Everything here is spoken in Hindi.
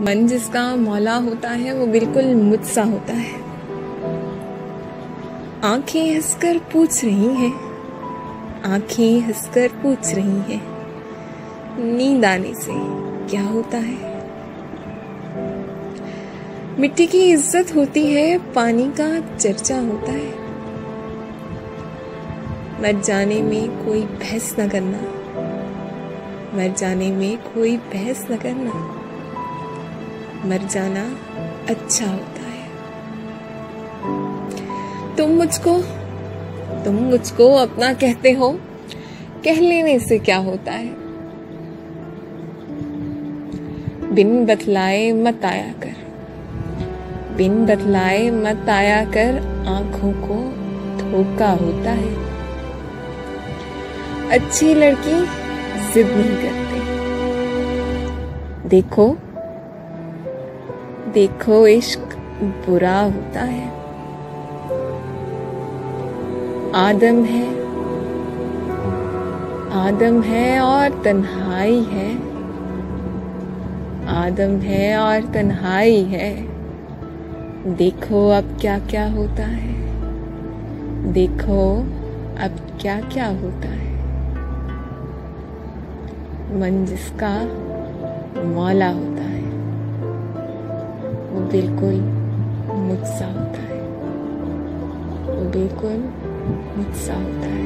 मन जिसका मौला होता है वो बिल्कुल मुझसा होता है। आंखें हंसकर पूछ रही हैं, आंखें हंसकर पूछ रही हैं, नींद आने से क्या होता है। मिट्टी की इज्जत होती है, पानी का चर्चा होता है। मर जाने में कोई बहस न करना, मर जाने में कोई बहस न करना, मर जाना अच्छा होता है। तुम मुझको अपना कहते हो, कह लेने से क्या होता है। बिन बतलाए मत आया कर, बिन बतलाए मत आया कर, आंखों को धोखा होता है। अच्छी लड़की जिद नहीं करती, देखो देखो इश्क बुरा होता है। आदम है और तन्हाई है, आदम है और तन्हाई है। देखो अब क्या क्या होता है, देखो अब क्या क्या होता है। मन जिसका मौला होता है वो बिल्कुल मुझसा होता है, वो बिल्कुल मुझसा होता है।